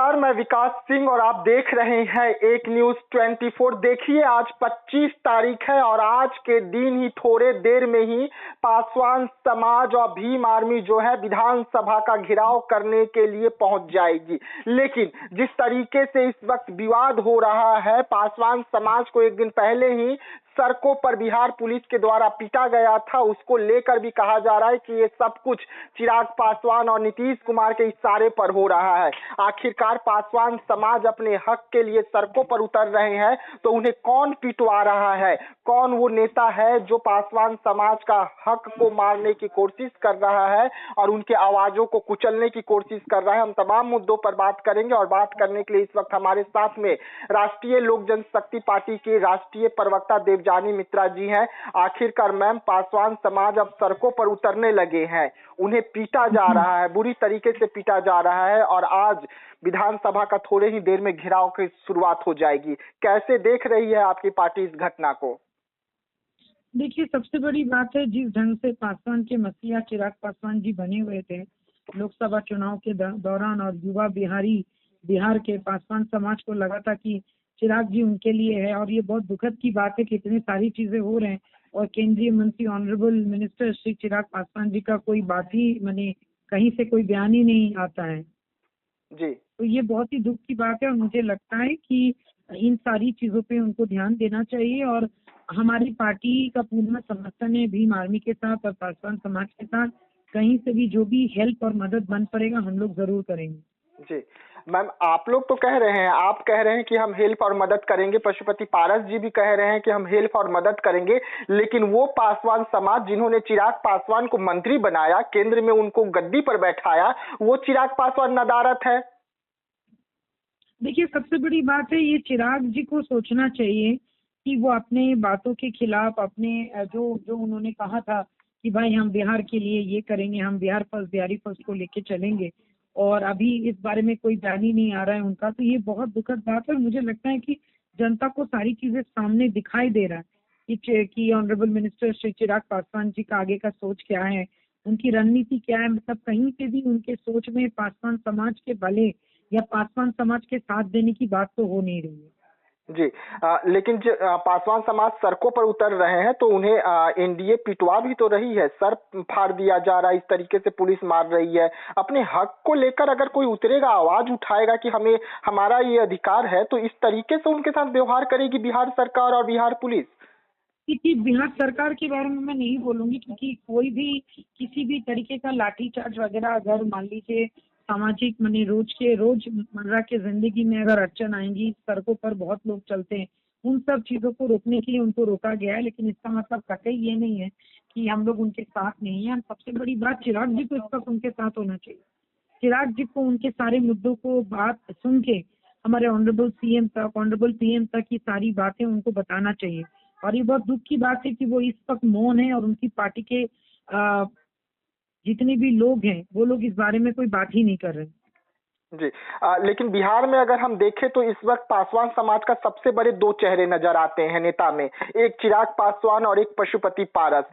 नमस्कार, मैं विकास सिंह और आप देख रहे हैं एक न्यूज 24। देखिए, आज 25 तारीख है और आज के दिन ही थोड़े देर में ही पासवान समाज और भीम आर्मी जो है विधानसभा का घेराव करने के लिए पहुंच जाएगी। लेकिन जिस तरीके से इस वक्त विवाद हो रहा है, पासवान समाज को एक दिन पहले ही सड़कों पर बिहार पुलिस के द्वारा पीटा गया था, उसको लेकर भी कहा जा रहा है कि ये सब कुछ चिराग पासवान और नीतीश कुमार के इशारे पर हो रहा है। आखिरकार पासवान समाज अपने हक के लिए सड़कों पर उतर रहे हैं, तो उन्हें कौन पिटवा रहा है? कौन वो नेता है जो पासवान समाज का हक को मारने की कोशिश कर रहा है और उनके आवाजों को कुचलने की कोशिश कर रहा है? हम तमाम मुद्दों पर बात करेंगे और बात करने के लिए इस वक्त हमारे साथ में राष्ट्रीय लोक जनशक्ति पार्टी के राष्ट्रीय प्रवक्ता देवजानी मित्रा जी हैं। आखिरकार मैम, पासवान समाज अब सड़कों पर उतरने लगे हैं, उन्हें पीटा जा रहा है, बुरी तरीके से पीटा जा रहा है और आज विधानसभा का थोड़े ही देर में घेराव की शुरुआत हो जाएगी। कैसे देख रही है आपकी पार्टी इस घटना को? देखिए, सबसे बड़ी बात है जिस ढंग से पासवान के मसीहा चिराग पासवान जी बने हुए थे लोकसभा चुनाव के दौरान, और युवा बिहार के पासवान समाज को लगा था कि चिराग जी उनके लिए है। और ये बहुत दुखद की बात है कि इतनी सारी चीजें हो रहे हैं और केंद्रीय मंत्री ऑनरेबल मिनिस्टर श्री चिराग पासवान जी का कोई बात ही माने कहीं से कोई बयान ही नहीं आता है जी। तो ये बहुत ही दुख की बात है और मुझे लगता है कि इन सारी चीजों पे उनको ध्यान देना चाहिए। और हमारी पार्टी का पूर्ण समर्थन है भीम आर्मी के साथ और पासवान समाज के साथ। कहीं से भी जो भी हेल्प और मदद बन पड़ेगा हम लोग जरूर करेंगे। जी मैम, आप लोग तो कह रहे हैं, आप कह रहे हैं कि हम हेल्प और मदद करेंगे, पशुपति पारस जी भी कह रहे हैं कि हम हेल्प और मदद करेंगे, लेकिन वो पासवान समाज जिन्होंने चिराग पासवान को मंत्री बनाया, केंद्र में उनको गद्दी पर बैठाया, वो चिराग पासवान नदारत है। देखिए, सबसे बड़ी बात है ये चिराग जी को सोचना चाहिए कि वो अपने बातों के खिलाफ अपने जो जो उन्होंने कहा था कि भाई हम बिहार के लिए ये करेंगे, हम बिहार फर्स्ट बिहारी फर्स्ट को लेके चलेंगे, और अभी इस बारे में कोई बयान ही नहीं आ रहा है उनका। तो ये बहुत दुखद बात है और मुझे लगता है कि जनता को सारी चीजें सामने दिखाई दे रहा है कि ऑनरेबल मिनिस्टर श्री चिराग पासवान जी का आगे का सोच क्या है, उनकी रणनीति क्या है। मतलब कहीं पे भी उनके सोच में पासवान समाज के भले या पासवान समाज के साथ देने की बात तो हो नहीं रही है। जी, लेकिन पासवान समाज सड़कों पर उतर रहे हैं तो उन्हें एनडीए पिटवा भी तो रही है, सर फाड़ दिया जा रहा है, इस तरीके से पुलिस मार रही है। अपने हक को लेकर अगर कोई उतरेगा, आवाज उठाएगा कि हमें हमारा ये अधिकार है, तो इस तरीके से उनके साथ व्यवहार करेगी बिहार सरकार और बिहार पुलिस। क्योंकि बिहार सरकार के बारे में मैं नहीं बोलूंगी, क्योंकि कोई भी किसी भी तरीके का लाठीचार्ज वगैरह अगर मान लीजिए सामाजिक माने रोजमर्रा के जिंदगी में अगर अड़चन आएंगी, सड़कों पर बहुत लोग चलते हैं, उन सब चीजों को रोकने के लिए उनको रोका गया है। लेकिन इसका मतलब कतई ये नहीं है कि हम लोग उनके साथ नहीं है। सबसे बड़ी बात, चिराग जी को इस वक्त उनके साथ होना चाहिए। चिराग जी को उनके सारे मुद्दों को बात सुन के हमारे ऑनरेबल पीएम तक की सारी बातें उनको बताना चाहिए। और ये बहुत दुख की बात है कि वो इस वक्त मौन है और उनकी पार्टी के जितने भी लोग हैं वो लोग इस बारे में कोई बात ही नहीं कर रहे हैं। जी, लेकिन बिहार में अगर हम देखें तो इस वक्त पासवान समाज का सबसे बड़े दो चेहरे नजर आते हैं नेता में, एक चिराग पासवान और एक पशुपति पारस।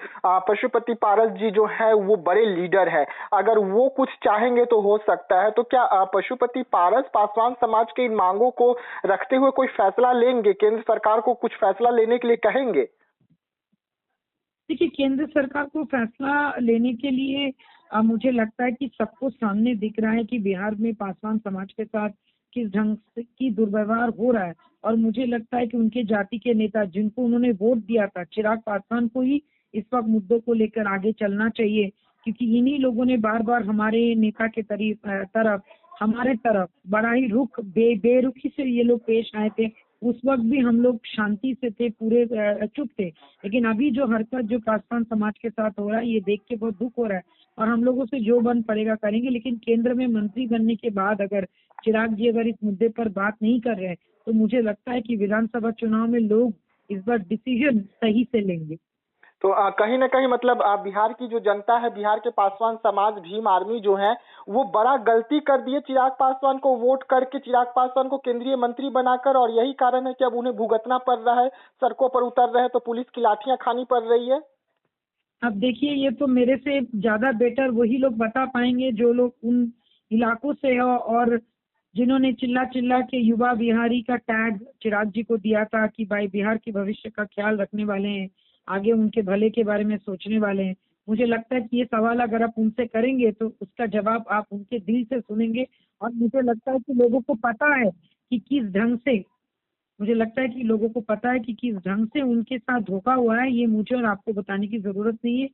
पशुपति पारस जी जो है वो बड़े लीडर है, अगर वो कुछ चाहेंगे तो हो सकता है। तो क्या पशुपति पारस पासवान समाज के इन मांगों को रखते हुए कोई फैसला लेंगे, केंद्र सरकार को कुछ फैसला लेने के लिए कहेंगे? देखिए, केंद्र सरकार को फैसला लेने के लिए मुझे लगता है कि सबको सामने दिख रहा है कि बिहार में पासवान समाज के साथ किस ढंग से की दुर्व्यवहार हो रहा है। और मुझे लगता है कि उनके जाति के नेता जिनको उन्होंने वोट दिया था, चिराग पासवान को ही इस वक्त मुद्दों को लेकर आगे चलना चाहिए, क्योंकि इन्हीं लोगों ने बार बार हमारे नेता के तरफ हमारे तरफ बड़ा ही बेरुखी से ये लोग पेश आए थे। उस वक्त भी हम लोग शांति से थे, पूरे चुप थे। लेकिन अभी जो हरकत जो पासवान समाज के साथ हो रहा है, ये देख के बहुत दुख हो रहा है और हम लोगों से जो बन पड़ेगा करेंगे। लेकिन केंद्र में मंत्री बनने के बाद अगर चिराग जी अगर इस मुद्दे पर बात नहीं कर रहे हैं तो मुझे लगता है कि विधानसभा चुनाव में लोग इस बार डिसीजन सही से लेंगे। तो कहीं ना कहीं मतलब बिहार की जो जनता है, बिहार के पासवान समाज भीम आर्मी जो है वो बड़ा गलती कर दिए चिराग पासवान को वोट करके, चिराग पासवान को केंद्रीय मंत्री बनाकर, और यही कारण है कि अब उन्हें भुगतना पड़ रहा है, सड़कों पर उतर रहे हैं तो पुलिस की लाठियां खानी पड़ रही है। अब देखिए, ये तो मेरे से ज्यादा बेटर वही लोग बता पाएंगे जो लोग उन इलाकों से हो और जिन्होंने चिल्ला चिल्ला के युवा बिहारी का टैग चिराग जी को दिया था कि भाई बिहार के भविष्य का ख्याल रखने वाले हैं, आगे उनके भले के बारे में सोचने वाले हैं। मुझे लगता है कि ये सवाल अगर आप उनसे करेंगे तो उसका जवाब आप उनके दिल से सुनेंगे। और मुझे लगता है कि लोगों को पता है कि किस ढंग से उनके साथ धोखा हुआ है। ये मुझे और आपको बताने की जरूरत नहीं है।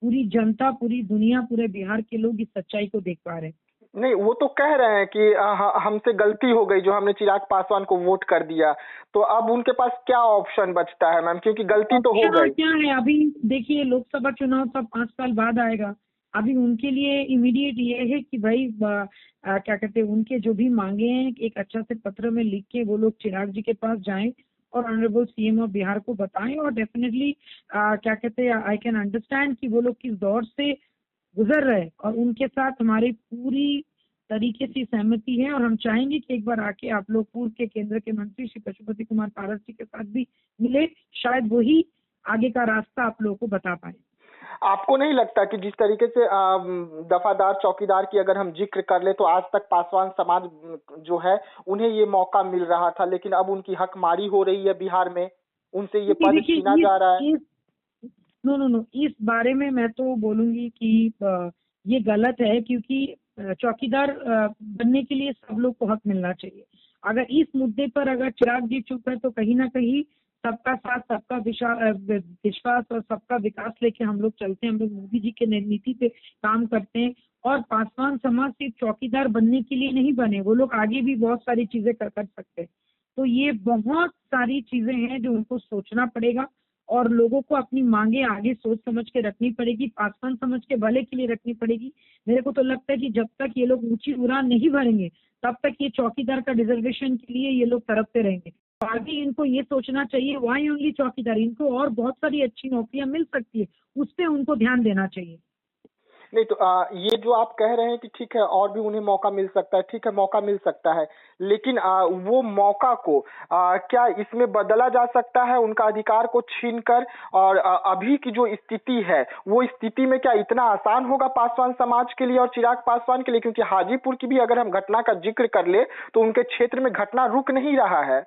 पूरी जनता, पूरी दुनिया, पूरे बिहार के लोग इस सच्चाई को देख पा रहे हैं। नहीं, वो तो कह रहे हैं कि हमसे गलती हो गई जो हमने चिराग पासवान को वोट कर दिया। तो अब उनके पास क्या ऑप्शन बचता है मैम, क्योंकि गलती तो हो गई। क्या है, अभी देखिए लोकसभा चुनाव तो 5 साल बाद आएगा। अभी उनके लिए इमीडिएट ये है कि भाई क्या कहते हैं, उनके जो भी मांगे हैं एक अच्छा से पत्र में लिख के वो लोग चिराग जी के पास जाएं और ऑनरेबल सीएम ऑफ बिहार को बताएं। और डेफिनेटली क्या कहते हैं, आई कैन अंडरस्टैंड कि वो लोग किस दौर से गुजर रहे हैं और उनके साथ हमारी पूरी तरीके से सहमति है। और हम चाहेंगे कि एक बार आके आप लोग पूर्व के केंद्र के मंत्री श्री पशुपति कुमार पारस जी के साथ भी मिले, शायद वही आगे का रास्ता आप लोगों को बता पाए। आपको नहीं लगता कि जिस तरीके से दफादार चौकीदार की अगर हम जिक्र कर ले तो आज तक पासवान समाज जो है उन्हें ये मौका मिल रहा था, लेकिन अब उनकी हकमारी हो रही है बिहार में, उनसे ये पद छीना जा रहा है। नो, इस बारे में मैं तो बोलूंगी कि ये गलत है, क्योंकि चौकीदार बनने के लिए सब लोग को हक मिलना चाहिए। अगर इस मुद्दे पर अगर चिराग जी चुप है तो कहीं ना कहीं सबका साथ, सबका विश्वास और सबका विकास लेके हम लोग चलते हैं। हम लोग मोदी जी के नीति पे काम करते हैं। और पासवान समाज सिर्फ चौकीदार बनने के लिए नहीं बने, वो लोग आगे भी बहुत सारी चीजें कर सकते हैं। तो ये बहुत सारी चीजें हैं जो उनको सोचना पड़ेगा और लोगों को अपनी मांगे आगे सोच समझ के रखनी पड़ेगी, पासवान समझ के भले के लिए रखनी पड़ेगी। मेरे को तो लगता है कि जब तक ये लोग ऊंची उड़ान नहीं भरेंगे तब तक ये चौकीदार का रिजर्वेशन के लिए ये लोग तड़पते रहेंगे। आगे इनको ये सोचना चाहिए, वाई ओनली चौकीदार, इनको और बहुत सारी अच्छी नौकरियां मिल सकती है, उस पर उनको ध्यान देना चाहिए। नहीं तो ये जो आप कह रहे हैं कि ठीक है और भी उन्हें मौका मिल सकता है, ठीक है मौका मिल सकता है, लेकिन वो मौका को क्या इसमें बदला जा सकता है उनका अधिकार को छीनकर? और अभी की जो स्थिति है वो स्थिति में क्या इतना आसान होगा पासवान समाज के लिए और चिराग पासवान के लिए? क्योंकि हाजीपुर की भी अगर हम घटना का जिक्र कर ले तो उनके क्षेत्र में घटना रुक नहीं रहा है।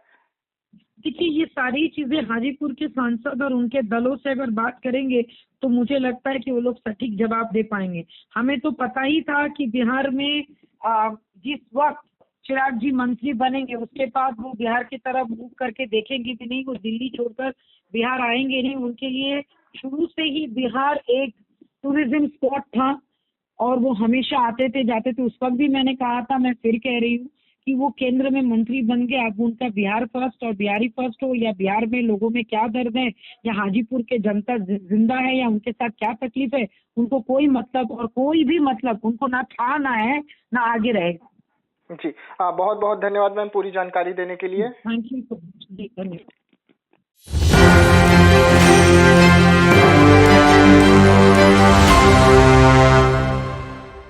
देखिए, ये सारी चीजें हाजीपुर के सांसद और उनके दलों से अगर बात करेंगे तो मुझे लगता है कि वो लोग सटीक जवाब दे पाएंगे। हमें तो पता ही था कि बिहार में जिस वक्त चिराग जी मंत्री बनेंगे उसके बाद वो बिहार की तरफ मुंह करके देखेंगे भी नहीं, वो दिल्ली छोड़कर बिहार आएंगे नहीं। उनके लिए शुरू से ही बिहार एक टूरिज्म स्पॉट था और वो हमेशा आते थे जाते थे। उस वक्त भी मैंने कहा था, मैं फिर कह रही हूँ कि वो केंद्र में मंत्री बन गए। अब उनका बिहार फर्स्ट और बिहारी फर्स्ट हो, या बिहार में लोगों में क्या दर्द है, या हाजीपुर के जनता जिंदा है, या उनके साथ क्या तकलीफ है, उनको कोई मतलब और कोई भी मतलब उनको ना था, ना है, ना आगे रहेगा। जी बहुत बहुत धन्यवाद मैम पूरी जानकारी देने के लिए। Thank you so much. धन्यवाद।